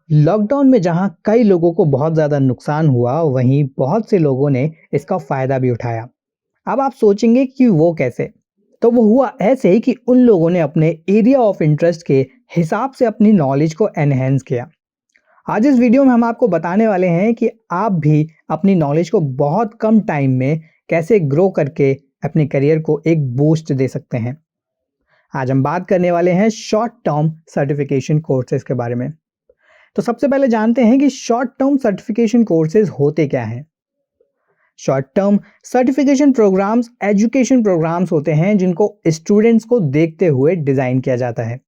Lockdown में जहां कई लोगों को बहुत ज़्यादा नुकसान हुआ, वहीं बहुत से लोगों ने इसका फ़ायदा भी उठाया। अब आप सोचेंगे कि वो कैसे? तो वो हुआ ऐसे कि उन लोगों ने अपने एरिया ऑफ इंटरेस्ट के हिसाब से अपनी नॉलेज को एनहेंस किया। आज इस वीडियो में हम आपको बताने वाले हैं कि आप भी अपनी नॉलेज को बहुत कम टाइम में कैसे ग्रो करके अपने करियर को एक बूस्ट दे सकते हैं। आज हम बात करने वाले हैं शॉर्ट टर्म सर्टिफिकेशन कोर्सेज के बारे में। तो सबसे पहले जानते हैं कि शॉर्ट टर्म सर्टिफिकेशन कोर्सेज होते क्या हैं। Short term certification programs education programs होते हैं जिनको स्टूडेंट्स को देखते हुए डिजाइन किया जाता है,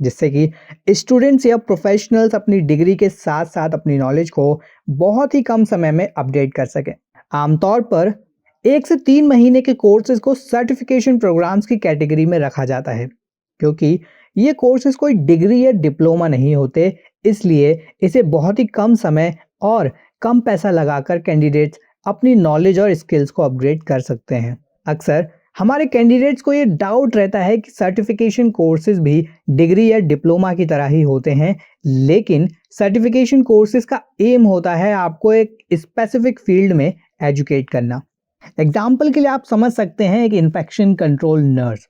जिससे कि स्टूडेंट्स या प्रोफेशनल्स अपनी डिग्री के साथ साथ अपनी नॉलेज को बहुत ही कम समय में अपडेट कर सकें। आमतौर पर 1 से 3 महीने के कोर्सेज को सर्टिफिकेशन प्रोग्राम्स की कैटेगरी में रखा जाता है, क्योंकि ये कोर्सेज कोई डिग्री या डिप्लोमा नहीं होते, इसलिए इसे बहुत ही कम समय और कम पैसा लगाकर कैंडिडेट्स अपनी नॉलेज और स्किल्स को अपग्रेड कर सकते हैं। अक्सर हमारे कैंडिडेट्स को ये डाउट रहता है कि सर्टिफिकेशन कोर्सेज भी डिग्री या डिप्लोमा की तरह ही होते हैं, लेकिन सर्टिफिकेशन कोर्सेज का एम होता है आपको एक स्पेसिफिक फील्ड में एजुकेट करना। एग्जाम्पल के लिए आप समझ सकते हैं कि इन्फेक्शन कंट्रोल नर्स।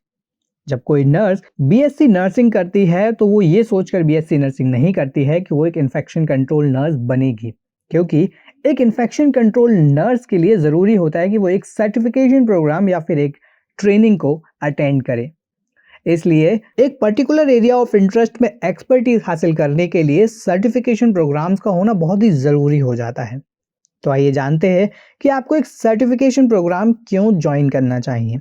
जब कोई नर्स बीएससी नर्सिंग करती है तो वो ये सोचकर बीएससी नर्सिंग नहीं करती है कि वो एक इन्फेक्शन कंट्रोल नर्स बनेगी, क्योंकि एक इन्फेक्शन कंट्रोल नर्स के लिए ज़रूरी होता है कि वो एक सर्टिफिकेशन प्रोग्राम या फिर एक ट्रेनिंग को अटेंड करे। इसलिए एक पर्टिकुलर एरिया ऑफ इंटरेस्ट में एक्सपर्टीज हासिल करने के लिए सर्टिफिकेशन प्रोग्राम्स का होना बहुत ही ज़रूरी हो जाता है। तो आइए जानते हैं कि आपको एक सर्टिफिकेशन प्रोग्राम क्यों ज्वाइन करना चाहिए।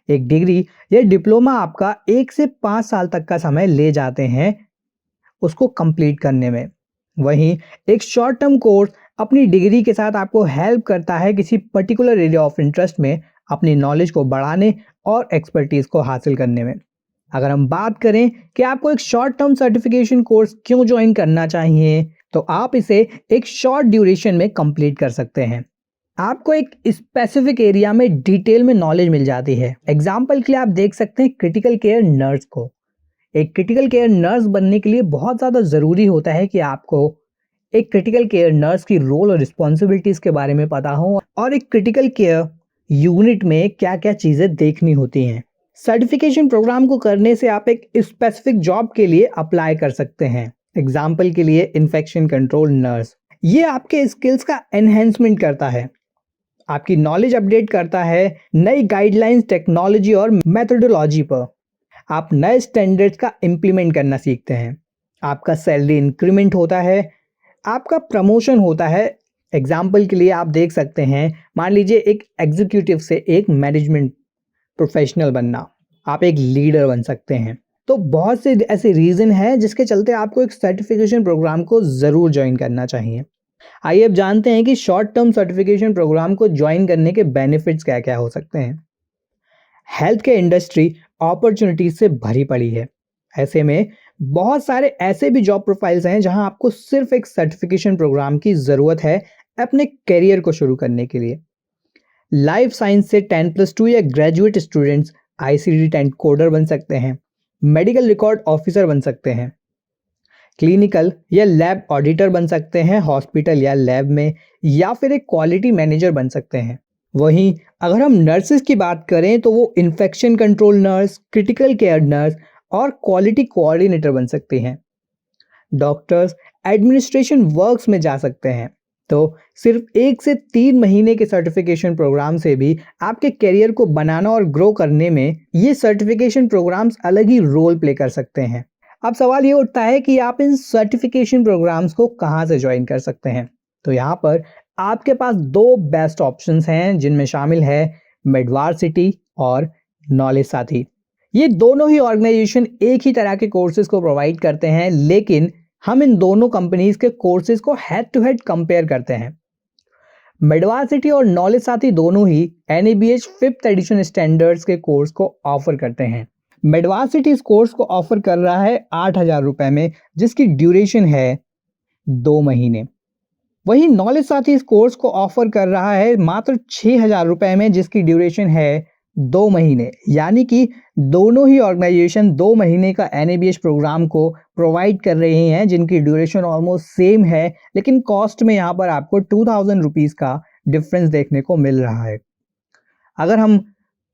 एक डिग्री या डिप्लोमा आपका 1 से 5 साल तक का समय ले जाते हैं उसको कंप्लीट करने में। वहीं एक शॉर्ट टर्म कोर्स अपनी डिग्री के साथ आपको हेल्प करता है किसी पर्टिकुलर एरिया ऑफ इंटरेस्ट में अपनी नॉलेज को बढ़ाने और एक्सपर्टीज को हासिल करने में। अगर हम बात करें कि आपको एक शॉर्ट टर्म सर्टिफिकेशन कोर्स क्यों ज्वाइन करना चाहिए, तो आप इसे एक शॉर्ट ड्यूरेशन में कंप्लीट कर सकते हैं। आपको एक स्पेसिफिक एरिया में डिटेल में नॉलेज मिल जाती है। एग्जाम्पल के लिए आप देख सकते हैं क्रिटिकल केयर नर्स को। एक क्रिटिकल केयर नर्स बनने के लिए बहुत ज़्यादा ज़रूरी होता है कि आपको एक क्रिटिकल केयर नर्स की रोल और रिस्पॉन्सिबिलिटीज़ के बारे में पता हो और एक क्रिटिकल केयर यूनिट में क्या क्या चीज़ें देखनी होती हैं। सर्टिफिकेशन प्रोग्राम को करने से आप एक स्पेसिफिक जॉब के लिए अप्लाई कर सकते हैं। एग्जाम्पल के लिए इन्फेक्शन कंट्रोल नर्स, ये आपके स्किल्स का एनहेंसमेंट करता है, आपकी नॉलेज अपडेट करता है नई गाइडलाइंस, टेक्नोलॉजी और मेथोडोलॉजी पर। आप नए स्टैंडर्ड्स का इम्प्लीमेंट करना सीखते हैं, आपका सैलरी इंक्रीमेंट होता है, आपका प्रमोशन होता है। एग्जाम्पल के लिए आप देख सकते हैं, मान लीजिए एक एग्जीक्यूटिव से एक मैनेजमेंट प्रोफेशनल बनना, आप एक लीडर बन सकते हैं। तो बहुत से ऐसे रीज़न हैं जिसके चलते आपको एक सर्टिफिकेशन प्रोग्राम को ज़रूर ज्वाइन करना चाहिए। आइए अब जानते हैं कि शॉर्ट टर्म सर्टिफिकेशन प्रोग्राम को ज्वाइन करने के बेनिफिट्स क्या क्या हो सकते हैं। हेल्थ केयर इंडस्ट्री अपॉर्चुनिटीज से भरी पड़ी है। ऐसे में बहुत सारे ऐसे भी जॉब प्रोफाइल्स हैं जहां आपको सिर्फ एक सर्टिफिकेशन प्रोग्राम की ज़रूरत है अपने करियर को शुरू करने के लिए। लाइफ साइंस से 10+2 या ग्रेजुएट स्टूडेंट्स आईसीडी 10 कोडर बन सकते हैं, मेडिकल रिकॉर्ड ऑफिसर बन सकते हैं, क्लिनिकल या लैब ऑडिटर बन सकते हैं हॉस्पिटल या लैब में, या फिर एक क्वालिटी मैनेजर बन सकते हैं। वहीं अगर हम नर्सेज की बात करें तो वो infection control nurse, critical care nurse और क्वालिटी कोऑर्डिनेटर बन सकते हैं। डॉक्टर्स एडमिनिस्ट्रेशन वर्क्स में जा सकते हैं। तो सिर्फ 1 से 3 महीने के सर्टिफिकेशन प्रोग्राम से भी आपके करियर को बनाना और ग्रो करने में ये सर्टिफिकेशन प्रोग्राम्स अलग ही रोल प्ले कर सकते हैं। अब सवाल ये उठता है कि आप इन सर्टिफिकेशन प्रोग्राम्स को कहाँ से ज्वाइन कर सकते हैं। तो यहाँ पर आपके पास 2 बेस्ट ऑप्शंस हैं, जिनमें शामिल है मेडवार्सिटी और नॉलेज साथी। ये दोनों ही ऑर्गेनाइजेशन एक ही तरह के कोर्सेज को प्रोवाइड करते हैं, लेकिन हम इन दोनों कंपनीज के कोर्सेज को हेड टू हेड कंपेयर करते हैं। मेडवार्सिटी और नॉलेज साथी दोनों ही NABH 5th एडिशन स्टैंडर्ड्स के कोर्स को ऑफर करते हैं। मेडवार्सिटी इस कोर्स को ऑफर कर रहा है 8,000 रुपए में, जिसकी ड्यूरेशन है 2 महीने। वहीं नॉलेज साथी इस कोर्स को ऑफर कर रहा है मात्र 6,000 रुपए में, जिसकी ड्यूरेशन है 2 महीने, यानी कि दोनों ही ऑर्गेनाइजेशन 2 महीने का एनएबीएच प्रोग्राम को प्रोवाइड कर रहे हैं, जिनकी ड्यूरेशन ऑलमोस्ट सेम है, लेकिन कॉस्ट में यहाँ पर आपको 2000 रुपीज़ का डिफरेंस देखने को मिल रहा है। अगर हम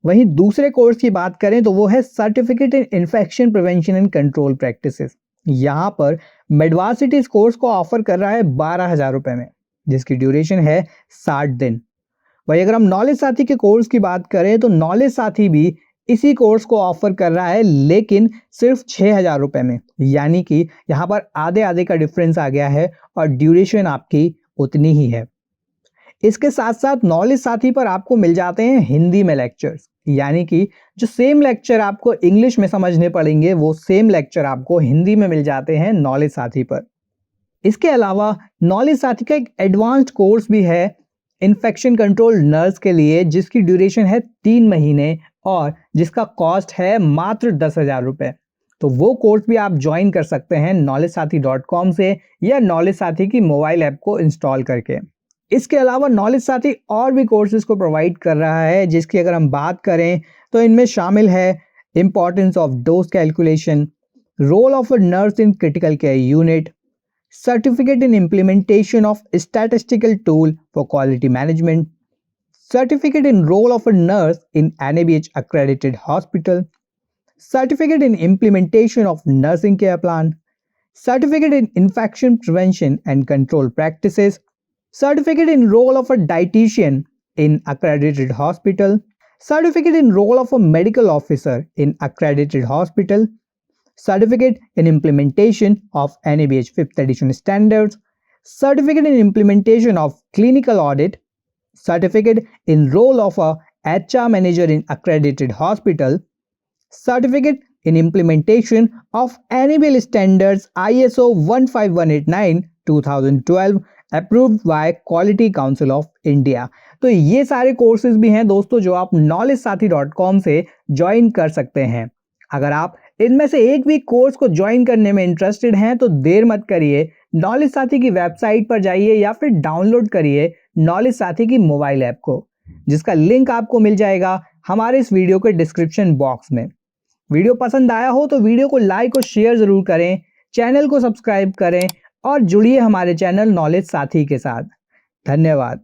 वहीं दूसरे कोर्स की बात करें तो वो है certificate in infection prevention and control practices. यहाँ पर मेडवासिटी इस कोर्स को ऑफर कर रहा है 12,000 रुपये में, जिसकी ड्यूरेशन है 60 दिन। वही अगर हम नॉलेज साथी के कोर्स की बात करें तो नॉलेज साथी भी इसी कोर्स को ऑफर कर रहा है, लेकिन सिर्फ 6,000 रुपये में, यानी कि यहाँ पर आधे आधे का डिफरेंस आ गया है और ड्यूरेशन आपकी उतनी ही है। इसके साथ साथ नॉलेज साथी पर आपको मिल जाते हैं हिंदी में लेक्चर्स, यानी कि जो सेम लेक्चर आपको इंग्लिश में समझने पड़ेंगे वो सेम लेक्चर आपको हिंदी में मिल जाते हैं नॉलेज साथी पर। इसके अलावा नॉलेज साथी का एक एडवांस्ड कोर्स भी है इन्फेक्शन कंट्रोल नर्स के लिए, जिसकी ड्यूरेशन है 3 महीने और जिसका कॉस्ट है मात्र 10,000 रुपये। तो वो कोर्स भी आप ज्वाइन कर सकते हैं knowledgesathi.com से या नॉलेज साथी की मोबाइल ऐप को इंस्टॉल करके। इसके अलावा नॉलेज साथी और भी कोर्सेज को प्रोवाइड कर रहा है, जिसकी अगर हम बात करें तो इनमें शामिल है importance of dose calculation, role of a nurse in critical care unit, certificate in implementation of statistical tool for quality management, certificate in role of a nurse in NABH accredited hospital, certificate in implementation of nursing care plan, certificate in infection prevention and control practices, certificate in role of a dietitian in accredited hospital, certificate in role of a medical officer in accredited hospital, certificate in implementation of NABH 5th edition standards, certificate in implementation of clinical audit, certificate in role of a HR manager in accredited hospital, certificate in implementation of NABL standards ISO 15189 2012 approved by quality council of India. तो ये सारे courses भी हैं दोस्तों जो आप knowledgesathi.com से join कर सकते हैं। अगर आप इनमें से एक भी कोर्स को ज्वाइन करने में इंटरेस्टेड हैं तो देर मत करिए, नॉलेज साथी की वेबसाइट पर जाइए या फिर डाउनलोड करिए नॉलेज साथी की मोबाइल ऐप को, जिसका लिंक आपको मिल जाएगा हमारे इस वीडियो के डिस्क्रिप्शन बॉक्स में। वीडियो पसंद आया हो तो वीडियो को लाइक और शेयर ज़रूर करें, चैनल को सब्सक्राइब करें और जुड़िए हमारे चैनल नॉलेज साथी के साथ। धन्यवाद।